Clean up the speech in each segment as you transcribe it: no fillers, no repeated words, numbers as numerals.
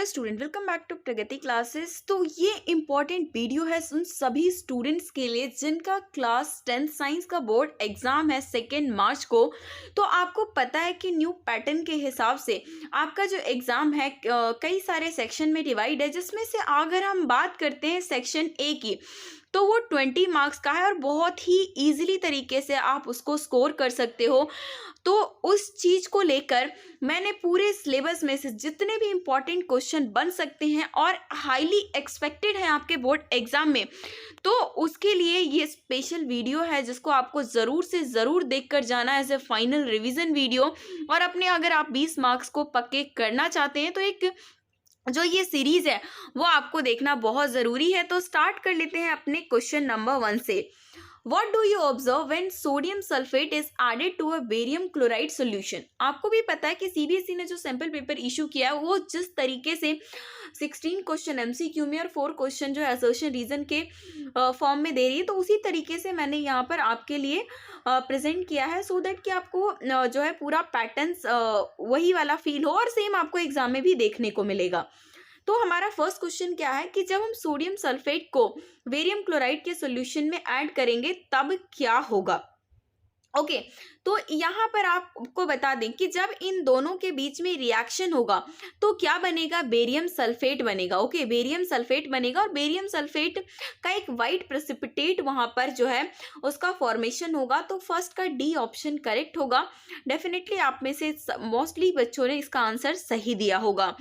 Student, welcome back to Pragati classes. तो ये important video है उन सभी स्टूडेंट्स के लिए जिनका क्लास 10 साइंस का बोर्ड एग्जाम है 2 मार्च को। तो आपको पता है कि न्यू पैटर्न के हिसाब से आपका जो एग्ज़ाम है कई सारे सेक्शन में डिवाइड है, जिसमें से अगर हम बात करते हैं सेक्शन ए की तो वो 20 मार्क्स का है और बहुत ही ईजिली तरीके से आप उसको स्कोर कर सकते हो। तो उस चीज़ को लेकर मैंने पूरे सिलेबस में से जितने भी इम्पॉर्टेंट क्वेश्चन बन सकते हैं और हाईली एक्सपेक्टेड है आपके बोर्ड एग्जाम में, तो उसके लिए ये स्पेशल वीडियो है जिसको आपको ज़रूर से ज़रूर देखकर जाना है as a final revision video. और अपने अगर आप 20 मार्क्स को पक्के करना चाहते हैं तो एक जो ये सीरीज़ है वो आपको देखना बहुत ज़रूरी है। तो स्टार्ट कर लेते हैं अपने क्वेश्चन नंबर 1 से। What do you observe when sodium sulfate is added to a barium chloride solution? आपको भी पता है कि सीबीएसई ने जो सैम्पल पेपर इशू किया है वो जिस तरीके से 16 क्वेश्चन एमसीक्यू में और 4 क्वेश्चन जो है असर्शन रीजन के फॉर्म में दे रही है, तो उसी तरीके से मैंने यहाँ पर आपके लिए प्रेजेंट किया है सो दैट कि आपको जो है पूरा पैटर्न्स वही वाला फील हो और सेम आपको एग्जाम में भी देखने को मिलेगा। तो हमारा फर्स्ट क्वेश्चन क्या है कि जब हम सोडियम सल्फेट को बेरियम क्लोराइड के सॉल्यूशन में ऐड करेंगे तब क्या होगा। ओके, तो यहाँ पर आपको बता दें कि जब इन दोनों के बीच में रिएक्शन होगा तो क्या बनेगा, बेरियम सल्फेट बनेगा। ओके, बेरियम सल्फेट बनेगा और बेरियम सल्फेट का एक वाइट प्रेसिपिटेट वहाँ पर जो है उसका फॉर्मेशन होगा। तो फर्स्ट का डी ऑप्शन करेक्ट होगा। डेफिनेटली आप में से मोस्टली बच्चों ने इसका आंसर सही दिया होगा।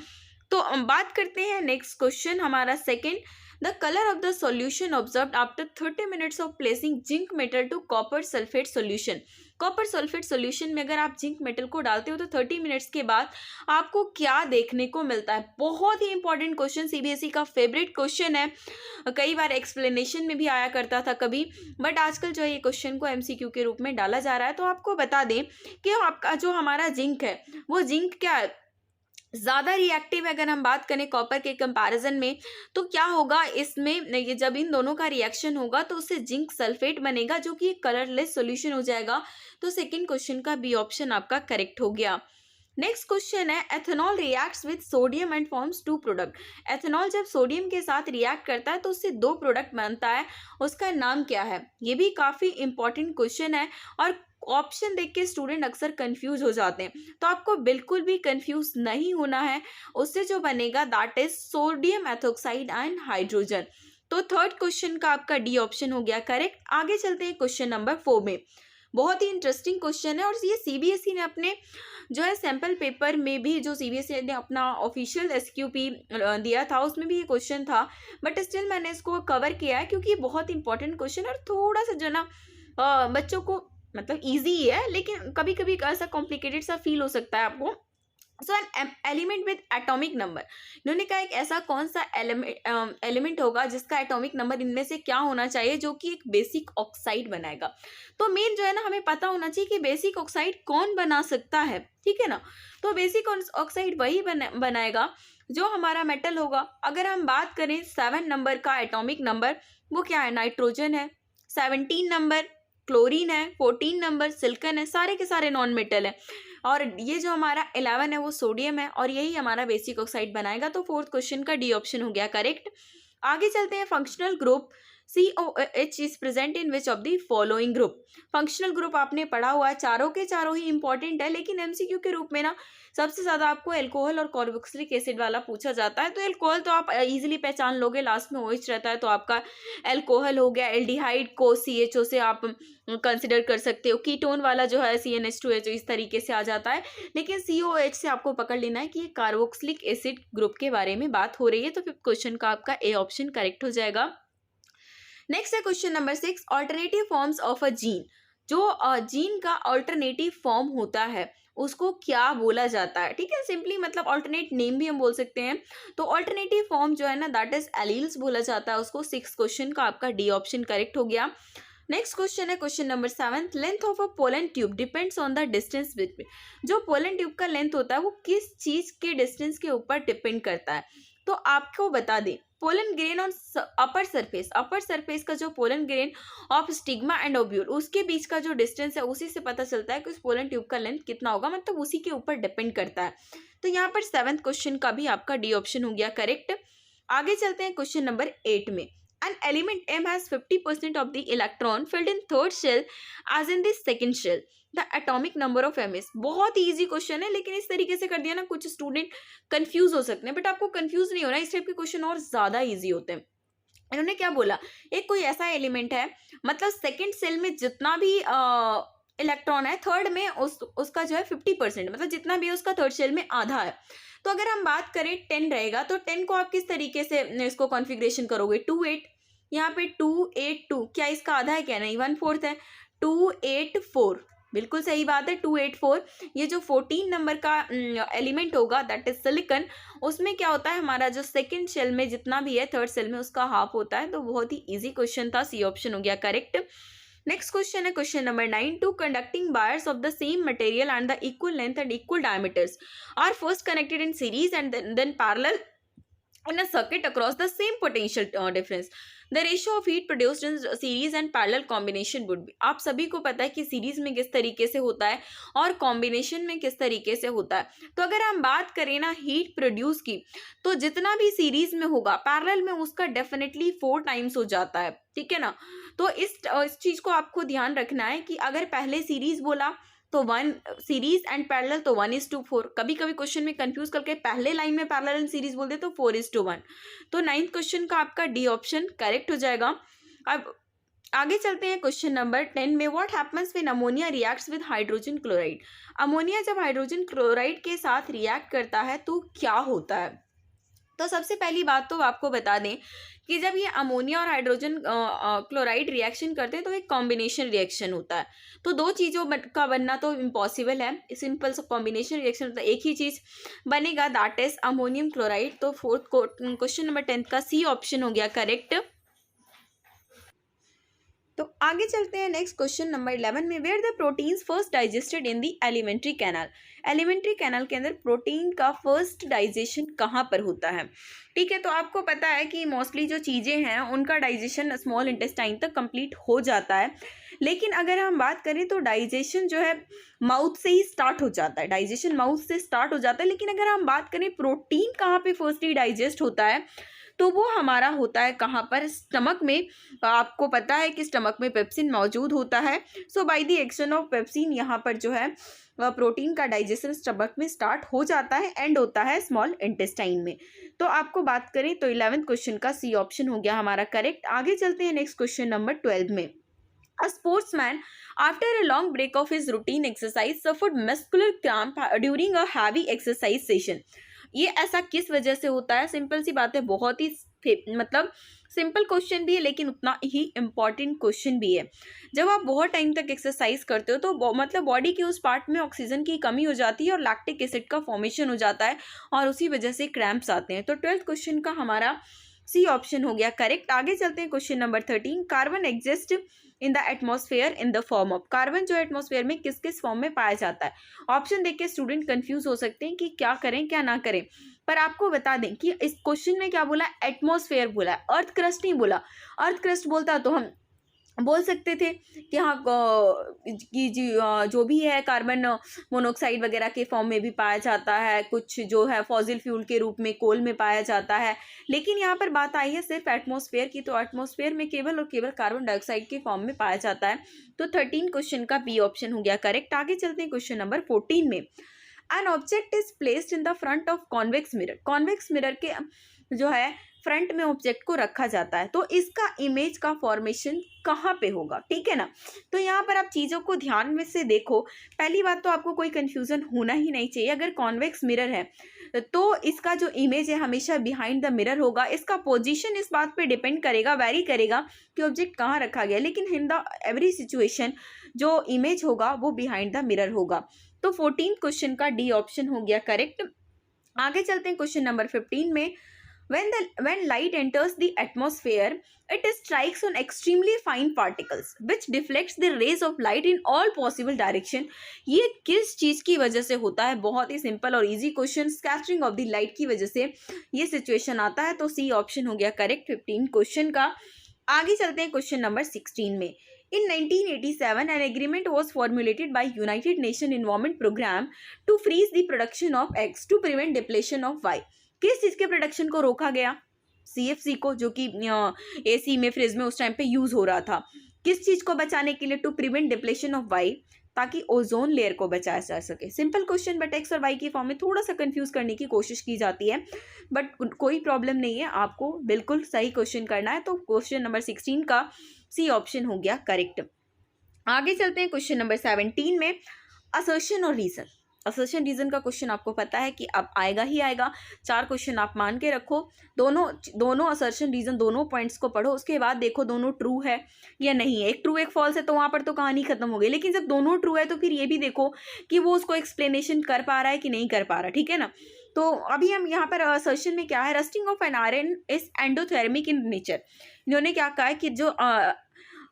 तो बात करते हैं नेक्स्ट क्वेश्चन हमारा second. The colour of the solution observed after 30 minutes of placing zinc metal to copper sulphate solution. Copper sulphate solution में अगर आप जिंक मेटल को डालते हो तो 30 मिनट्स के बाद आपको क्या देखने को मिलता है। बहुत ही इंपॉर्टेंट क्वेश्चन, सीबीएसई का फेवरेट क्वेश्चन है, कई बार एक्सप्लेनेशन में भी आया करता था कभी, बट आजकल जो है ये क्वेश्चन को एमसीक्यू के रूप में डाला जा रहा है। तो आपको बता दें कि आपका जो हमारा जिंक है वो जिंक क्या है, ज़्यादा रिएक्टिव है। अगर हम बात करें कॉपर के कंपैरिजन में तो क्या होगा इसमें, ये जब इन दोनों का रिएक्शन होगा तो उससे जिंक सल्फेट बनेगा जो कि कलरलेस सॉल्यूशन हो जाएगा। तो सेकंड क्वेश्चन का बी ऑप्शन आपका करेक्ट हो गया। नेक्स्ट क्वेश्चन है, ethanol reacts with sodium and forms 2 product. Ethanol जब सोडियम के साथ रिएक्ट करता है तो उससे 2 प्रोडक्ट बनता है, उसका नाम क्या है। ये भी काफ़ी इंपॉर्टेंट क्वेश्चन है और ऑप्शन देख के स्टूडेंट अक्सर कंफ्यूज हो जाते हैं, तो आपको बिल्कुल भी कंफ्यूज नहीं होना है। उससे जो बनेगा that is sodium ethoxide and hydrogen. तो थर्ड क्वेश्चन का आपका डी ऑप्शन हो गया करेक्ट। आगे चलते हैं क्वेश्चन नंबर 4 में। बहुत ही इंटरेस्टिंग क्वेश्चन है और ये सीबीएसई ने अपने जो है सैम्पल पेपर में भी, जो सीबीएसई ने अपना ऑफिशियल एसक्यूपी दिया था उसमें भी ये क्वेश्चन था, बट स्टिल मैंने इसको कवर किया है क्योंकि ये बहुत इंपॉर्टेंट क्वेश्चन है और थोड़ा सा जो ना बच्चों को मतलब इजी ही है, लेकिन कभी कभी ऐसा कॉम्प्लिकेटेड सा फील हो सकता है आपको। So an element with atomic number, इन्होंने कहा एक ऐसा कौन सा एलिमेंट होगा जिसका एटॉमिक नंबर इनमें से क्या होना चाहिए जो कि एक बेसिक ऑक्साइड बनाएगा। तो मेन जो है ना हमें पता होना चाहिए कि बेसिक ऑक्साइड कौन बना सकता है, ठीक है ना। तो बेसिक ऑक्साइड वही बनाएगा जो हमारा मेटल होगा। अगर हम बात करें 7 नंबर का एटॉमिक नंबर, वो क्या है, नाइट्रोजन है। 17 नंबर क्लोरीन है। 14 नंबर सिलिकॉन है। सारे के सारे नॉन मेटल है। और ये जो हमारा 11 है वो सोडियम है और यही हमारा बेसिक ऑक्साइड बनाएगा। तो फोर्थ क्वेश्चन का डी ऑप्शन हो गया करेक्ट। आगे चलते हैं, functional group COH is present in which of the following group. Functional group आपने पढ़ा हुआ है, चारों के चारों ही इंपॉर्टेंट है, लेकिन एमसीक्यू के रूप में ना सबसे ज़्यादा आपको एल्कोहल और कार्बोक्सिलिक एसिड वाला पूछा जाता है। तो एल्कोहल तो आप इजीली पहचान लोगे, लास्ट में OH रहता है तो आपका एल्कोहल हो गया। एल्डिहाइड को CHO से आप कंसिडर कर सकते हो। कीटोन वाला जो है CnH2H इस तरीके से आ जाता है, लेकिन COH से आपको पकड़ लेना है कि ये कार्बोक्सिलिक एसिड ग्रुप के बारे में बात हो रही है। तो फिर क्वेश्चन का आपका ए ऑप्शन करेक्ट हो जाएगा। नेक्स्ट है question number 6, alternative forms of a gene. जो जीन का ऑल्टरनेटिव फॉर्म होता है उसको क्या बोला जाता है, ठीक है। सिंपली मतलब ऑल्टरनेट नेम भी हम बोल सकते हैं। तो ऑल्टरनेटिव फॉर्म जो है ना दैट इज एलील्स बोला जाता है उसको। 6 क्वेश्चन का आपका डी ऑप्शन करेक्ट हो गया। नेक्स्ट क्वेश्चन है question number 7, length of a pollen tube depends on the distance between. जो पोलन ट्यूब का लेंथ होता है वो किस चीज़ के डिस्टेंस के ऊपर डिपेंड करता है। तो आपको बता दें pollen grain on upper surface का जो pollen grain of stigma and ovule उसके बीच का जो डिस्टेंस है उसी से पता चलता है कि उस पोलन ट्यूब का लेंथ कितना होगा, मतलब उसी के ऊपर डिपेंड करता है। तो यहाँ पर 7th क्वेश्चन का भी आपका डी ऑप्शन हो गया करेक्ट। आगे चलते हैं क्वेश्चन नंबर 8 में। An element M has 50% of the electron filled in third shell as in the second shell. The atomic number of M is। बहुत ही इजी क्वेश्चन है, लेकिन इस तरीके से कर दिया ना कुछ स्टूडेंट कंफ्यूज हो सकते हैं, बट आपको कंफ्यूज नहीं होना, इस टाइप के क्वेश्चन और ज्यादा इजी होते हैं। इन्होंने क्या बोला, एक कोई ऐसा एलिमेंट है, मतलब सेकेंड सेल में जितना भी इलेक्ट्रॉन है, थर्ड में उसका जो है 50%, मतलब जितना भी है उसका थर्ड शेल में आधा है। तो अगर हम बात करें 10 रहेगा, तो 10 को आप किस तरीके से इसको कॉन्फ़िगरेशन करोगे, 2 8, यहाँ पे 2 8 2, क्या इसका आधा है, क्या नहीं, 1/4 है, 2 8 4, बिल्कुल सही बात है 2 8 4। ये जो 14 नंबर का एलिमेंट होगा दैट इज सिलिकॉन, उसमें क्या होता है, हमारा जो सेकंड शेल में जितना भी है थर्ड शेल में उसका हाफ होता है। तो बहुत ही इजी क्वेश्चन था, सी ऑप्शन हो गया करेक्ट। नेक्स्ट क्वेश्चन है question number 9। Two conducting wires of the same material and the equal length and equal diameters are first connected in series and then parallel in a circuit across the same potential difference. The ratio of heat produced in series and parallel combination would be। आप सभी को पता है कि series में किस तरीके से होता है और कॉम्बिनेशन में किस तरीके से होता है। तो अगर हम बात करें ना हीट प्रोड्यूस की, तो जितना भी सीरीज में होगा पैरेलल में उसका डेफिनेटली 4 टाइम्स हो जाता है, ठीक है ना। तो इस चीज को आपको ध्यान रखना है कि अगर पहले सीरीज बोला तो 1 सीरीज एंड पैरेलल तो 1:4। कभी कभी क्वेश्चन में कंफ्यूज करके पहले लाइन में पैरेलल एंड सीरीज बोल दे तो 4:1। तो 9th क्वेश्चन का आपका डी ऑप्शन करेक्ट हो जाएगा। अब आगे चलते हैं क्वेश्चन नंबर 10 में। What happens when ammonia reacts with hydrogen chloride. Ammonia जब हाइड्रोजन क्लोराइड के साथ रिएक्ट करता है तो क्या होता है। तो सबसे पहली बात तो आपको बता दें कि जब ये अमोनिया और हाइड्रोजन क्लोराइड रिएक्शन करते हैं तो एक कॉम्बिनेशन रिएक्शन होता है। तो दो चीज़ों का बनना तो इम्पॉसिबल है, सिंपल सा कॉम्बिनेशन रिएक्शन होता है, एक ही चीज़ बनेगा दैट इज अमोनियम क्लोराइड। तो फोर्थ क्वेश्चन नंबर 10 का सी ऑप्शन हो गया करेक्ट। तो आगे चलते हैं नेक्स्ट क्वेश्चन नंबर 11 में। Where the proteins first digested in the alimentary canal. Alimentary canal के अंदर प्रोटीन का फर्स्ट डाइजेशन कहाँ पर होता है, ठीक है। तो आपको पता है कि मोस्टली जो चीज़ें हैं उनका डाइजेशन स्मॉल इंटेस्टाइन तक कंप्लीट हो जाता है, लेकिन अगर हम बात करें तो डाइजेशन जो है माउथ से ही स्टार्ट हो जाता है, डाइजेशन माउथ से स्टार्ट हो जाता है। लेकिन अगर हम बात करें प्रोटीन कहाँ पे फर्स्टली डाइजेस्ट होता है, तो वो हमारा होता है कहाँ पर, स्टमक में। आपको पता है कि स्टमक में पेप्सिन मौजूद होता है। So by the action of pepsin यहाँ पर जो है प्रोटीन का डाइजेशन स्टमक में स्टार्ट हो जाता है, एंड होता है स्मॉल इंटेस्टाइन में। तो आपको बात करें तो 11th क्वेश्चन का सी ऑप्शन हो गया हमारा करेक्ट। आगे चलते हैं नेक्स्ट क्वेश्चन नंबर 12 में। A sportsman after a long break of his routine exercise suffered muscular cramp during a heavy exercise session। ये ऐसा किस वजह से होता है, सिंपल सी बात है, बहुत ही मतलब सिंपल क्वेश्चन भी है लेकिन उतना ही इम्पॉर्टेंट क्वेश्चन भी है। जब आप बहुत टाइम तक एक्सरसाइज करते हो तो मतलब बॉडी के उस पार्ट में ऑक्सीजन की कमी हो जाती है और लैक्टिक एसिड का फॉर्मेशन हो जाता है और उसी वजह से क्रैम्प्स आते हैं। तो 12th क्वेश्चन का हमारा सी ऑप्शन हो गया करेक्ट। आगे चलते हैं question number 13। Carbon exist in the atmosphere in the form of. Carbon जो एटमॉस्फेयर में किस किस फॉर्म में पाया जाता है। ऑप्शन देख के स्टूडेंट कंफ्यूज हो सकते हैं कि क्या करें क्या ना करें, पर आपको बता दें कि इस क्वेश्चन में क्या बोला, एटमॉस्फेयर बोला, अर्थ क्रस्ट नहीं बोला। अर्थ क्रस्ट बोलता तो हम बोल सकते थे कि हाँ कि जो भी है कार्बन मोनोऑक्साइड वगैरह के फॉर्म में भी पाया जाता है, कुछ जो है फॉसिल फ्यूल के रूप में कोल में पाया जाता है, लेकिन यहाँ पर बात आई है सिर्फ एटमॉस्फेयर की। तो एटमॉस्फेयर में केवल और केवल कार्बन डाइऑक्साइड के फॉर्म में पाया जाता है। तो 13 क्वेश्चन का बी ऑप्शन हो गया करेक्ट। आगे चलते हैं क्वेश्चन नंबर 14 में। An object is placed in the front of convex mirror. Convex mirror के जो है फ्रंट में ऑब्जेक्ट को रखा जाता है, तो इसका इमेज का फॉर्मेशन कहाँ पे होगा, ठीक है ना। तो यहाँ पर आप चीज़ों को ध्यान में से देखो। पहली बात तो आपको कोई कंफ्यूजन होना ही नहीं चाहिए। अगर कॉन्वेक्स मिरर है तो इसका जो इमेज है हमेशा बिहाइंड द मिरर होगा। इसका पोजीशन इस बात पे डिपेंड करेगा, वेरी करेगा कि ऑब्जेक्ट कहाँ रखा गया, लेकिन इन द एवरी सिचुएशन जो इमेज होगा वो बिहाइंड द मिरर होगा। तो 14th क्वेश्चन का डी ऑप्शन हो गया करेक्ट। आगे चलते हैं क्वेश्चन नंबर 15 में। When light enters the atmosphere, it strikes on extremely fine particles which deflects the rays of light in all possible direction. ये किस चीज की वजह से होता है? बहुत ही सिंपल और easy question, scattering of the light की वजह से ये सिचुएशन आता है। तो सी ऑप्शन हो गया करेक्ट 15 क्वेश्चन का। आगे चलते हैं क्वेश्चन नंबर 16 में। In 1987, an agreement was formulated by United Nations Environment Program to freeze the production of X to prevent depletion of Y. किस चीज के प्रोडक्शन को रोका गया? CFC को, जो कि AC में, फ्रिज में उस टाइम पे यूज हो रहा था। किस चीज को बचाने के लिए? To prevent depletion of Y, ताकि ओजोन लेयर को बचाया जा सके। सिंपल क्वेश्चन, बट एक्स और वाई की फॉर्म में थोड़ा सा कंफ्यूज करने की कोशिश की जाती है, बट कोई प्रॉब्लम नहीं है, आपको बिल्कुल सही क्वेश्चन करना है। तो क्वेश्चन नंबर 16 का सी ऑप्शन हो गया करेक्ट। आगे चलते हैं क्वेश्चन नंबर 17 में, असर्शन और रीजन। असर्शन रीजन का क्वेश्चन आपको पता है कि अब आएगा ही आएगा। 4 क्वेश्चन आप मान के रखो, दोनों असर्शन रीजन दोनों पॉइंट्स को पढ़ो, उसके बाद देखो दोनों ट्रू है या नहीं है। एक ट्रू एक फॉल्स है तो वहाँ पर तो कहानी खत्म हो गई, लेकिन जब दोनों ट्रू है तो फिर ये भी देखो कि वो उसको एक्सप्लेनेशन कर पा रहा है कि नहीं कर पा रहा, ठीक है ना। तो अभी हम यहाँ पर असर्शन में क्या है, rusting of an iron is endothermic in nature. इन्होंने क्या कहा है कि जो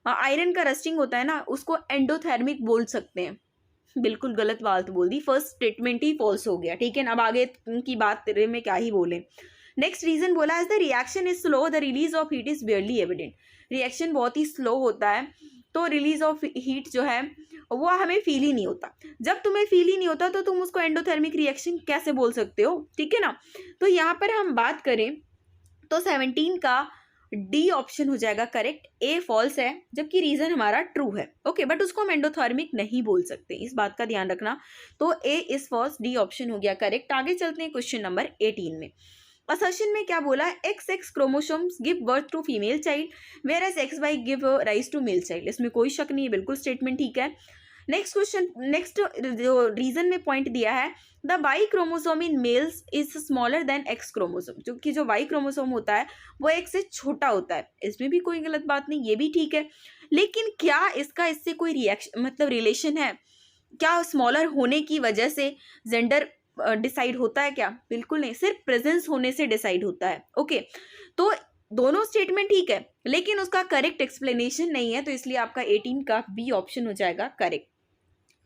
आयरन का रस्टिंग होता है ना, उसको एंडोथर्मिक बोल सकते हैं। बिल्कुल गलत बात बोल दी, फर्स्ट स्टेटमेंट ही फॉल्स हो गया, ठीक है ना। अब आगे की बात में क्या ही बोले। नेक्स्ट रीजन बोला, as the reaction is slow the release of heat is barely evident. Reaction बहुत ही स्लो होता है तो रिलीज ऑफ हीट जो है वो हमें फील ही नहीं होता। जब तुम्हें फील ही नहीं होता तो तुम उसको एंडोथर्मिक रिएक्शन कैसे बोल सकते हो, ठीक है ना। तो यहाँ पर हम बात करें तो 17 का डी ऑप्शन हो जाएगा करेक्ट। ए फॉल्स है जबकि रीजन हमारा ट्रू है, ओके, बट उसको हम एंडोथर्मिक नहीं बोल सकते, इस बात का ध्यान रखना। तो ए इज फॉल्स, डी ऑप्शन हो गया करेक्ट। आगे चलते हैं क्वेश्चन नंबर 18 में। असर्शन में क्या बोला है, XX chromosomes give birth to female child where as XY give rise to male child. इसमें कोई शक नहीं है, बिल्कुल स्टेटमेंट ठीक है। नेक्स्ट क्वेश्चन, नेक्स्ट जो रीजन में पॉइंट दिया है, the Y chromosome in males is smaller than X chromosome, जो कि जो वाई क्रोमोसोम होता है वो एक्स से छोटा होता है। इसमें भी कोई गलत बात नहीं, ये भी ठीक है, लेकिन क्या इसका इससे कोई रिएक्शन मतलब रिलेशन है? क्या स्मॉलर होने की वजह से जेंडर डिसाइड होता है क्या? बिल्कुल नहीं, सिर्फ प्रेजेंस होने से डिसाइड होता है, ओके। तो दोनों स्टेटमेंट ठीक है, लेकिन उसका करेक्ट एक्सप्लेनेशन नहीं है, तो इसलिए आपका 18 का बी ऑप्शन हो जाएगा करेक्ट।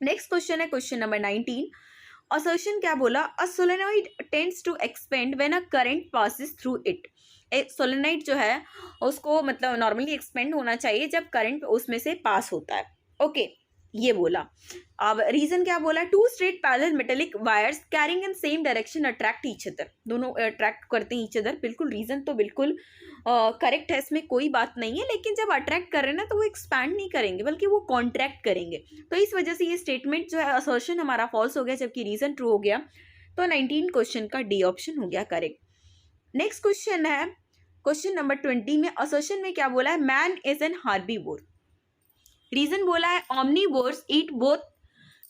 नेक्स्ट क्वेश्चन है क्वेश्चन नंबर 19। असर्शन क्या बोला, a solenoid tends to expand when a current passes through it. Solenoid जो है उसको मतलब नॉर्मली एक्सपेंड होना चाहिए जब करंट उसमें से पास होता है, ओके, ये बोला। अब रीजन क्या बोला, two straight parallel metallic wires carrying in same direction attract each other. दोनों अट्रैक्ट करते हैं ईच अदर, बिल्कुल रीजन तो बिल्कुल करेक्ट है, इसमें कोई बात नहीं है, लेकिन जब अट्रैक्ट कर रहे हैं ना तो वो एक्सपैंड नहीं करेंगे बल्कि वो कॉन्ट्रैक्ट करेंगे। तो इस वजह से ये स्टेटमेंट जो है असर्शन हमारा फॉल्स हो गया जबकि रीजन ट्रू हो गया। तो 19 क्वेश्चन का डी ऑप्शन हो गया करेक्ट। नेक्स्ट क्वेश्चन है क्वेश्चन नंबर 20 में। असर्शन में क्या बोला है, man is an herbivore. Reason बोला है, omnivores eat both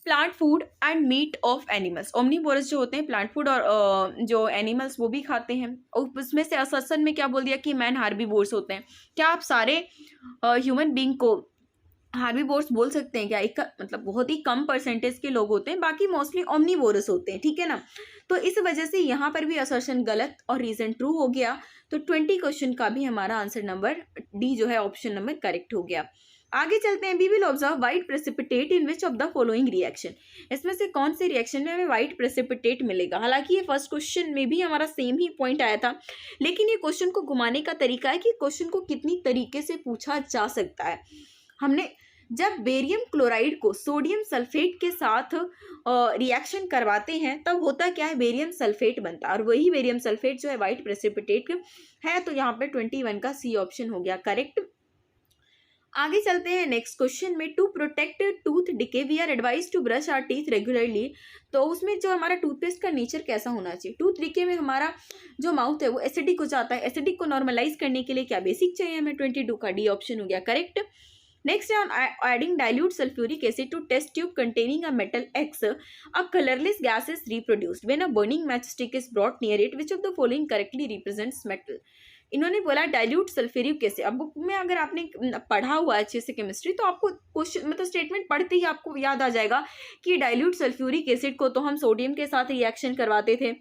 plant food and meat of animals. Omnivorous जो होते हैं प्लांट फूड और जो एनिमल्स वो भी खाते हैं, और उसमें से असर्शन में क्या बोल दिया कि मैन हार्बीवोर्स होते हैं। क्या आप सारे ह्यूमन बीइंग को हार्बीवोर्स बोल सकते हैं क्या? एक मतलब बहुत ही कम परसेंटेज के लोग होते हैं, बाकी मोस्टली ओमनीवोरस होते हैं, ठीक है ना। तो इस वजह से यहाँ पर भी असर्शन गलत और रीजन ट्रू हो गया। तो 20 क्वेश्चन का भी हमारा आंसर नंबर डी जो है ऑप्शन नंबर करेक्ट हो गया। आगे चलते हैं, we will observe white precipitate in which of the following reaction. इसमें से कौन से रिएक्शन में हमें व्हाइट प्रेसिपिटेट मिलेगा? हालांकि ये फर्स्ट क्वेश्चन में भी हमारा सेम ही पॉइंट आया था, लेकिन ये क्वेश्चन को घुमाने का तरीका है कि क्वेश्चन को कितनी तरीके से पूछा जा सकता है। हमने जब बेरियम क्लोराइड को सोडियम सल्फेट के साथ रिएक्शन करवाते हैं तब होता क्या है, बेरियम सल्फेट बनता है, और वही बेरियम सल्फेट जो है व्हाइट प्रेसिपिटेट है। तो यहाँ पे 21 का सी ऑप्शन हो गया करेक्ट। आगे चलते हैं नेक्स्ट क्वेश्चन में। To protect tooth decay we are advised to brush our teeth regularly. तो उसमें जो हमारा टूथपेस्ट का नेचर कैसा होना चाहिए? टूथ डिके में हमारा जो माउथ है वो एसिडिक हो जाता है, एसिडिक को नॉर्मलाइज करने के लिए क्या बेसिक चाहिए हमें? 22 का डी ऑप्शन हो गया करेक्ट। नेक्स्ट है, on adding dilute sulphuric acid to test tube containing a metal X, a colourless gas is reproduced when a burning match stick is brought near it, which of the following correctly represents metal. इन्होंने बोला dilute sulphuric acid. अब book में अगर आपने पढ़ा हुआ है अच्छे से केमिस्ट्री तो आपको क्वेश्चन मतलब स्टेटमेंट पढ़ते ही आपको याद आ जाएगा कि डाइल्यूट सल्फ्यूरिक एसिड को तो हम सोडियम के साथ रिएक्शन करवाते थे,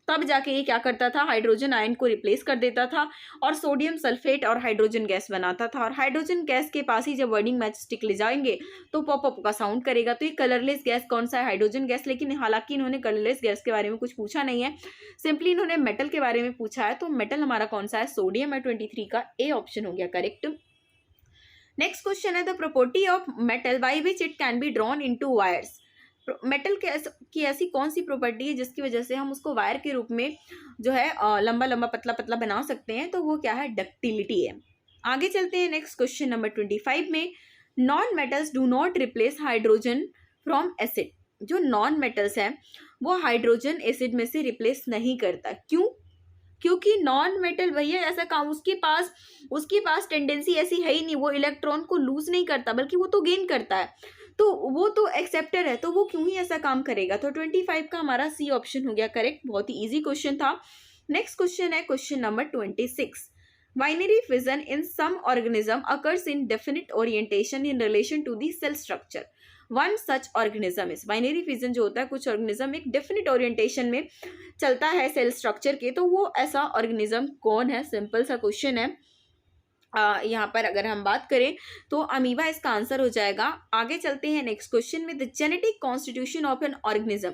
तब जाके ये क्या करता था, हाइड्रोजन आयन को रिप्लेस कर देता था और सोडियम सल्फेट और हाइड्रोजन गैस बनाता था। और हाइड्रोजन गैस के पास ही जब वर्डिंग मैच स्टिक ले जाएंगे तो पॉपअप का साउंड करेगा। तो ये कलरलेस गैस कौन सा है, हाइड्रोजन गैस। लेकिन हालांकि इन्होंने कलरलेस गैस के बारे में कुछ पूछा नहीं है, सिंपली इन्होंने मेटल के बारे में पूछा है। तो मेटल हमारा कौन सा है, सोडियम है। 23 का ए ऑप्शन हो गया करेक्ट। नेक्स्ट क्वेश्चन है the property of metal by which it can be drawn into wires. Metal की ऐसी कौन सी प्रॉपर्टी है जिसकी वजह से हम उसको वायर के रूप में जो है लंबा लंबा पतला पतला बना सकते हैं, तो वो क्या है, डक्टिलिटी है। आगे चलते हैं नेक्स्ट क्वेश्चन नंबर 25 में। Non metals do not replace hydrogen from acid. जो नॉन मेटल्स है वो हाइड्रोजन एसिड में से रिप्लेस नहीं करता। क्यों? क्योंकि नॉन मेटल भैया ऐसा काम उसके पास टेंडेंसी ऐसी है ही नहीं, वो इलेक्ट्रॉन को लूज नहीं करता बल्कि वो तो गेन करता है, तो वो तो एक्सेप्टर है, तो वो क्यों ही ऐसा काम करेगा। तो 25 का हमारा सी ऑप्शन हो गया करेक्ट। बहुत ही इजी क्वेश्चन था। नेक्स्ट क्वेश्चन है question number 26। Binary fission in some organism occurs in definite orientation in relation to the cell structure. One such organism is. Binary fission जो होता है, कुछ ऑर्गेनिज्म एक डेफिनिट ओरिएंटेशन में चलता है सेल स्ट्रक्चर के, तो वो ऐसा ऑर्गेनिज्म कौन है। सिंपल सा क्वेश्चन है। यहाँ पर अगर हम बात करें तो अमीबा इसका आंसर हो जाएगा। आगे चलते हैं नेक्स्ट क्वेश्चन में। The genetic constitution of an organism.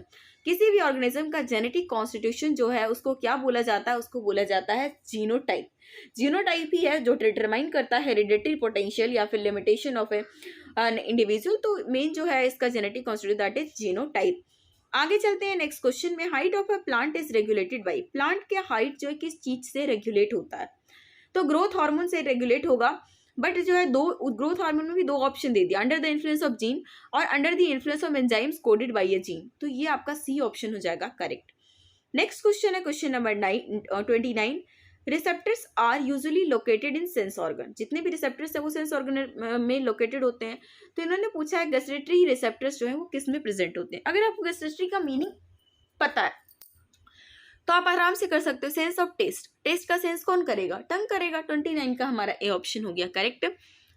किसी भी ऑर्गेनिज्म का जेनेटिक कॉन्स्टिट्यूशन जो है उसको क्या बोला जाता है, उसको बोला जाता है जीनोटाइप। जीनोटाइप ही है जो डिटरमाइन करता है हेरिडिटरी पोटेंशियल या फिर लिमिटेशन ऑफ एन इंडिविजुअल। तो मेन जो है इसका genetic constitution that is genotype. आगे चलते हैं नेक्स्ट क्वेश्चन में। Height of a plant is regulated by. Plant के हाइट जो है किस चीज से रेगुलेट होता है, तो ग्रोथ हार्मोन से रेगुलेट होगा। बट जो है ग्रोथ हार्मोन में भी दो ऑप्शन दे दिया, under the influence of gene और under the influence of enzymes coded by a gene. तो ये आपका सी ऑप्शन हो जाएगा करेक्ट। नेक्स्ट क्वेश्चन है question number 29। Receptors are usually located in sense organ. जितने भी रिसेप्टर्स है वो सेंस ऑर्गन में लोकेटेड होते हैं। तो इन्होंने पूछा है गस्टेटरी रिसेप्टर्स जो है वो किस में प्रेजेंट होते हैं। अगर आपको गस्टेटरी का मीनिंग पता है तो आप आराम से कर सकते हो। सेंस ऑफ टेस्ट, टेस्ट का सेंस कौन करेगा, टंग करेगा। 29 का हमारा ए ऑप्शन हो गया करेक्ट।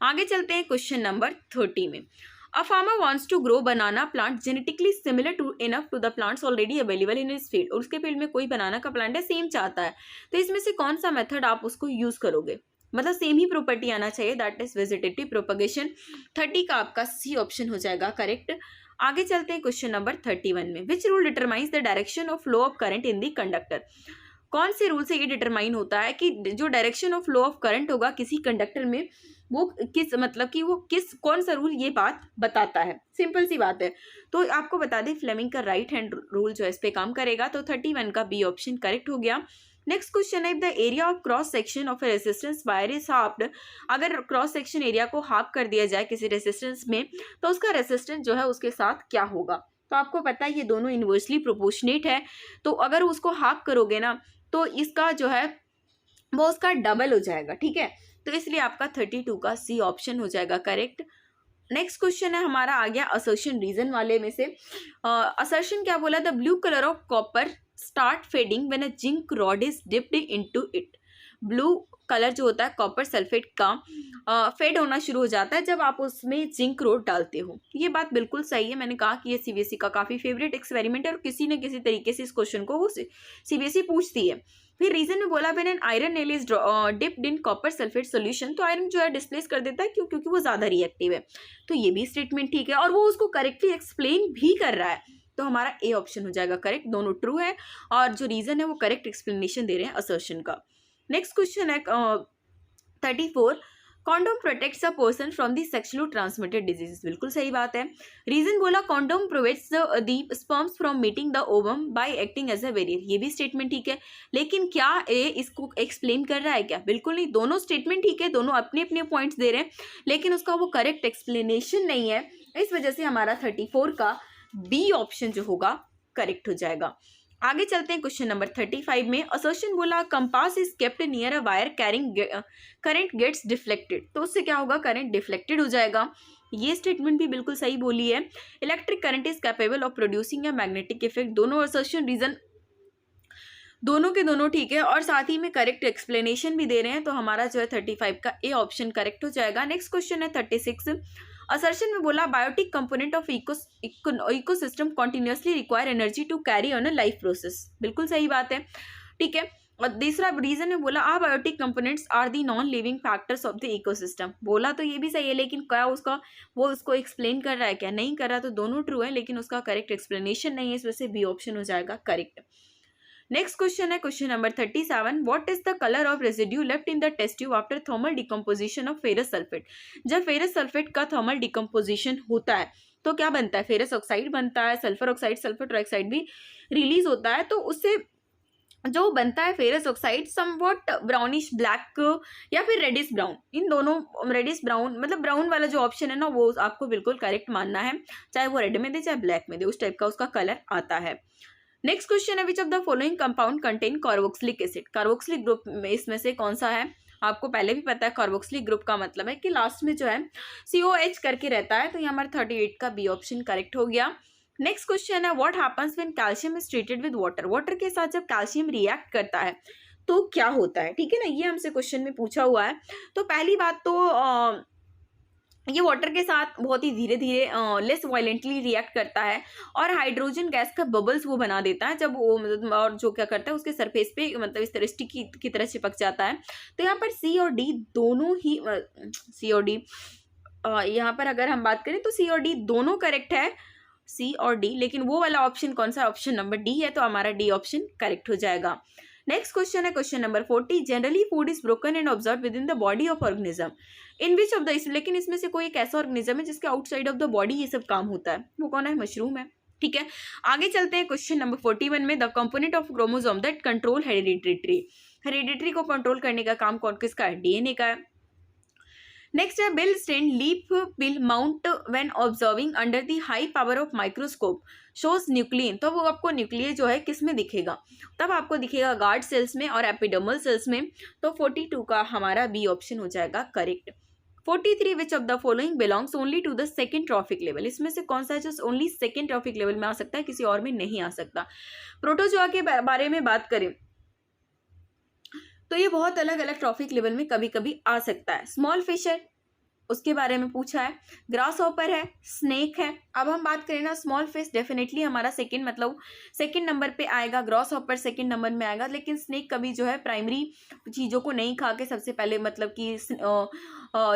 आगे चलते हैं क्वेश्चन नंबर 30 में। A farmer wants to grow banana plant genetically similar to enough to the plants already available in his field. और उसके फील्ड में कोई बनाना का प्लांट है, सेम चाहता है, तो इसमें से कौन सा मेथड आप उसको यूज करोगे, मतलब सेम ही प्रॉपर्टी आना चाहिए, दैट इज वेजिटेटिव प्रोपगेशन। 30 का आपका सी ऑप्शन हो जाएगा करेक्ट। आगे चलते हैं क्वेश्चन नंबर 31 में। Which rule determines the direction of flow of current in the conductor. कौन से रूल से ये डिटरमाइन होता है कि जो direction of flow of current होगा किसी कंडक्टर में वो किस, मतलब कि वो किस, कौन सा रूल ये बात बताता है। सिंपल सी बात है। तो आपको बता दें फ्लेमिंग का राइट हैंड रूल जो है इस पे काम करेगा। तो 31 का बी ऑप्शन करेक्ट हो गया। नेक्स्ट क्वेश्चन है the area of cross section of A resistance wire is halved. अगर क्रॉस सेक्शन एरिया को हाफ कर दिया जाए किसी रेजिस्टेंस में तो उसका रेजिस्टेंस जो है उसके साथ क्या होगा। तो आपको पता है ये दोनों इनवर्सली प्रोपोर्शनेट है, तो अगर उसको हाफ करोगे ना तो इसका जो है वो उसका डबल हो जाएगा, ठीक है। तो इसलिए आपका 32 का सी ऑप्शन हो जाएगा करेक्ट। नेक्स्ट क्वेश्चन है हमारा आ गया असर्शन रीजन वाले में से। असर्शन क्या बोला, the blue colour of copper start fading when a zinc rod is dipped into it. Blue colour जो होता है कॉपर सल्फेट का फेड होना शुरू हो जाता है जब आप उसमें जिंक रोड डालते हो। ये बात बिल्कुल सही है। मैंने कहा कि ये सीबीएसई का काफ़ी फेवरेट एक्सपेरिमेंट है और किसी न किसी तरीके से इस क्वेश्चन को वो सीबीएसई पूछती है। फिर रीजन में बोला when an iron nail is dipped in copper sulphate solution, तो आयरन जो है डिस्प्लेस कर देता है क्योंकि वो ज़्यादा रिएक्टिव है। तो ये भी स्टेटमेंट ठीक है और वो उसको करेक्टली एक्सप्लेन भी कर रहा है। तो हमारा ए ऑप्शन हो जाएगा करेक्ट। दोनों ट्रू है और जो रीजन है वो करेक्ट एक्सप्लेनेशन दे रहे हैं असर्शन का। नेक्स्ट क्वेश्चन है 34। Condom protects a person from the sexually transmitted disease. बिल्कुल सही बात है। रीजन बोला condom prevents the sperms from meeting the ovum by acting as a barrier. ये भी स्टेटमेंट ठीक है, लेकिन क्या ए इसको एक्सप्लेन कर रहा है क्या? बिल्कुल नहीं। दोनों स्टेटमेंट ठीक है, दोनों अपने अपने पॉइंट्स दे रहे हैं, लेकिन उसका वो करेक्ट एक्सप्लेनेशन नहीं है। इस वजह से हमारा 34 का बी ऑप्शन जो होगा करेक्ट हो जाएगा। आगे चलते हैं क्वेश्चन नंबर 35 में। असर्शन बोला compass is kept near a wire carrying current gets deflected. तो उससे क्या होगा, करंट डिफ्लेक्टेड हो जाएगा। ये स्टेटमेंट भी बिल्कुल सही बोली है। Electric current is capable of producing a magnetic effect. दोनों असर्शन रीजन दोनों के दोनों ठीक है और साथ ही में करेक्ट एक्सप्लेनेशन भी दे रहे हैं। तो हमारा जो है 35 का ए ऑप्शन करेक्ट हो जाएगा। नेक्स्ट क्वेश्चन है 36। असर्शन में बोला biotic component of ecosystem continuously require energy to carry on a life process, बिल्कुल सही बात है, ठीक है। और तीसरा रीजन में बोला abiotic components are the non living factors of the ecosystem, बोला तो ये भी सही है, लेकिन क्या उसका वो उसको एक्सप्लेन कर रहा है क्या, नहीं कर रहा, तो दोनों ट्रू है लेकिन उसका करेक्ट एक्सप्लेनेशन नहीं है, इस वजह से बी ऑप्शन हो जाएगा करेक्ट। नेक्स्ट क्वेश्चन है question number 37, what is the colour of residue left in the test tube after thermal decomposition of ferrous sulphate. जब फेरस सल्फेट का थर्मल डिकम्पोजिशन होता है तो क्या बनता है, फेरस ऑक्साइड बनता है, सल्फर ऑक्साइड, सल्फर ट्राइऑक्साइड भी रिलीज होता है, तो उससे जो बनता है ferrous oxide somewhat brownish black या फिर रेडिश ब्राउन, इन दोनों रेडिश ब्राउन मतलब ब्राउन वाला जो ऑप्शन है ना वो आपको बिल्कुल करेक्ट मानना है, चाहे वो रेड में दे चाहे ब्लैक में दे, उस टाइप का उसका कलर आता है। नेक्स्ट क्वेश्चन है विच of the following compound contain carboxylic acid. Carboxylic group में इसमें से कौन सा है, आपको पहले भी पता है कार्बोक्सिलिक ग्रुप का मतलब है कि लास्ट में जो है COH करके रहता है, तो यहाँ हमारा 38 का बी ऑप्शन करेक्ट हो गया। नेक्स्ट क्वेश्चन है what happens when calcium is treated with water. Water के साथ जब कैल्शियम रिएक्ट करता है तो क्या होता है, ठीक है ना, ये हमसे क्वेश्चन में पूछा हुआ है। तो पहली बात तो ये वाटर के साथ बहुत ही धीरे धीरे लेस वायलेंटली रिएक्ट करता है और हाइड्रोजन गैस का बबल्स वो बना देता है, जब वो मतलब और जो क्या करता है उसके सरफेस पे मतलब इस तरह स्टिक की तरह चिपक जाता है। तो यहाँ पर C और D दोनों ही C और D यहाँ पर अगर हम बात करें तो C और D दोनों करेक्ट है, C और D, लेकिन वो वाला ऑप्शन कौन सा, ऑप्शन नंबर D है, तो हमारा D ऑप्शन करेक्ट हो जाएगा। नेक्स्ट क्वेश्चन है question number 40, generally food is broken and observe with in the body of organism in which of the, लेकिन इसमें से कोई एक ऐसा ऑर्गेनिज्म है जिसके आउटसाइड ऑफ द बॉडी ये सब काम होता है, वो कौन है, मशरूम है, ठीक है। आगे चलते हैं क्वेश्चन नंबर 41 में, the component of chromosome that control hereditary को कंट्रोल करने का काम कौन किसका है, DNA का है। नेक्स्ट है peel stain leaf peel mount when observing under the high power of microscope shows nucleon, तो वो आपको न्यूक्लियर जो है किस में दिखेगा, तब आपको दिखेगा गार्ड सेल्स में और एपिडर्मल सेल्स में, तो 42 का हमारा बी ऑप्शन हो जाएगा correct. 43 which of the following belongs only to the second trophic level, इसमें से कौन सा है जो ओनली सेकंड ट्रॉफिक लेवल में आ सकता है, किसी और में नहीं आ सकता। प्रोटोजोआ के बारे में बात करें तो ये बहुत अलग अलग ट्रॉफिक लेवल में कभी कभी आ सकता है। स्मॉल फिश है, उसके बारे में पूछा है, ग्रास हॉपर है, स्नेक है। अब हम बात करें ना, स्मॉल फिश डेफिनेटली हमारा सेकंड मतलब सेकंड नंबर पे आएगा, ग्रास हॉपर सेकंड नंबर में आएगा, लेकिन स्नेक कभी जो है प्राइमरी चीज़ों को नहीं खा के सबसे पहले मतलब कि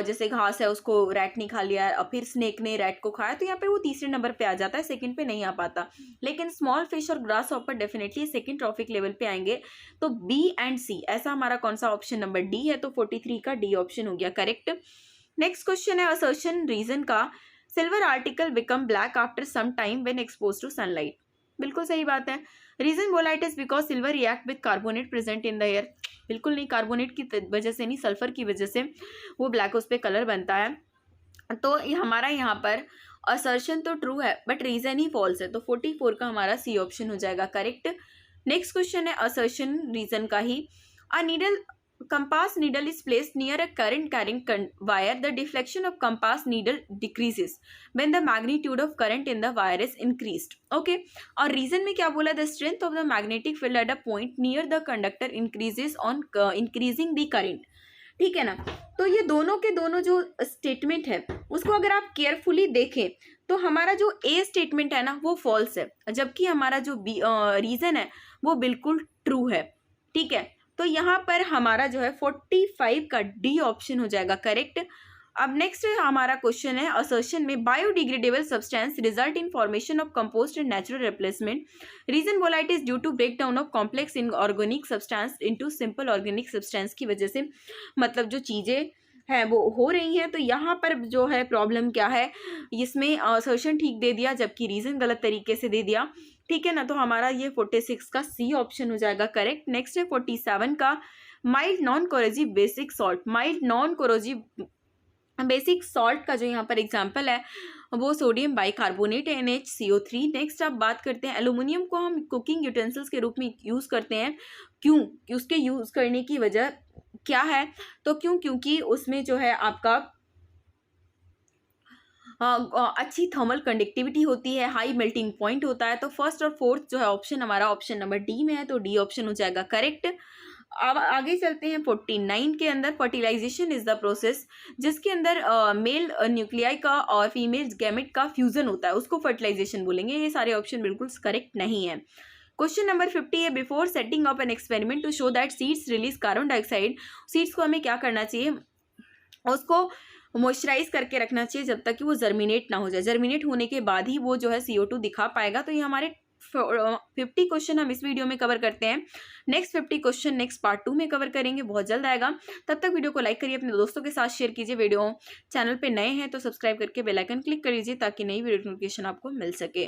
जैसे घास है उसको रैट नहीं खा लिया और फिर स्नेक ने रैट को खाया, तो यहाँ पे वो तीसरे नंबर पे आ जाता है, सेकंड पे नहीं आ पाता। लेकिन स्मॉल फिश और grass hopper definitely second trophic level पे आएंगे, तो B एंड C ऐसा हमारा कौन सा ऑप्शन नंबर D है, तो 43 का D ऑप्शन हो गया करेक्ट। नेक्स्ट क्वेश्चन है असर्शन रीजन का, silver article become black after some time when expose to sunlight, बिल्कुल सही बात है। रीजन बोला it is because silver react with carbonate present in the air, बिल्कुल नहीं, कार्बोनेट की वजह से नहीं, सल्फर की वजह से वो ब्लैक उस पर कलर बनता है। तो हमारा यहाँ पर असर्शन तो ट्रू है बट रीजन ही फॉल्स है, तो 44 का हमारा C ऑप्शन हो जाएगा करेक्ट। नेक्स्ट क्वेश्चन है असर्शन रीजन का ही, a needle compass needle is placed near a current carrying wire, the deflection of compass needle decreases when the magnitude of current in the wire is increased, okay। और reason में क्या बोला, the strength of the magnetic field at a point near the conductor increases on increasing the current, ठीक है ना। तो ये दोनों के दोनों जो स्टेटमेंट है उसको अगर आप केयरफुली देखें तो हमारा जो A स्टेटमेंट है ना वो फॉल्स है, जबकि हमारा जो रीजन है वो बिल्कुल ट्रू है, ठीक है। तो यहाँ पर हमारा जो है 45 का D ऑप्शन हो जाएगा करेक्ट। अब नेक्स्ट हमारा क्वेश्चन है असर्शन में, biodegradable substance result in formation of compost and natural replacement, reason बोला it is due to break down of complex in organic substance into simple organic substance की वजह से, मतलब जो चीज़ें हैं वो हो रही हैं। तो यहाँ पर जो है प्रॉब्लम क्या है, इसमें असर्शन ठीक दे दिया जबकि रीजन गलत तरीके से दे दिया, ठीक है ना। तो हमारा ये 46 का C ऑप्शन हो जाएगा करेक्ट। नेक्स्ट है 47 का, mild non corrosive basic salt, mild non corrosive basic salt का जो यहाँ पर एग्जांपल है वो सोडियम बाइकार्बोनेट NaCO3। नेक्स्ट अब बात करते हैं एल्यूमिनियम को हम कुकिंग यूटेंसिल्स के रूप में यूज़ करते हैं, क्यों, उसके यूज़ करने की वजह क्या है, तो क्योंकि उसमें जो है आपका अच्छी थर्मल कंडक्टिविटी होती है, हाई मेल्टिंग पॉइंट होता है। तो फर्स्ट और फोर्थ जो है ऑप्शन हमारा ऑप्शन नंबर D में है, तो D ऑप्शन हो जाएगा करेक्ट। अब आगे चलते हैं 49 के अंदर। फर्टिलाइजेशन इज द प्रोसेस जिसके अंदर मेल न्यूक्लियाई का और फीमेल गैमेट का फ्यूजन होता है, उसको फर्टिलाइजेशन बोलेंगे। ये सारे ऑप्शन बिल्कुल करेक्ट नहीं है। क्वेश्चन नंबर 50 है, before setting up an experiment to show that seeds release carbon dioxide, seeds को हमें क्या करना चाहिए, उसको मॉइस्चराइज करके रखना चाहिए जब तक कि वो जर्मिनेट ना हो जाए। जर्मिनेट होने के बाद ही वो जो है CO2 दिखा पाएगा। तो ये हमारे 50 क्वेश्चन हम इस वीडियो में कवर करते हैं। नेक्स्ट 50 क्वेश्चन नेक्स्ट पार्ट 2 में कवर करेंगे, बहुत जल्द आएगा। तब तक वीडियो को लाइक करिए, अपने दोस्तों के साथ शेयर कीजिए। वीडियो चैनल पे नए हैं तो सब्सक्राइब करके बेल आइकन क्लिक कर लीजिए ताकि नई वीडियो नोटिफिकेशन आपको मिल सके।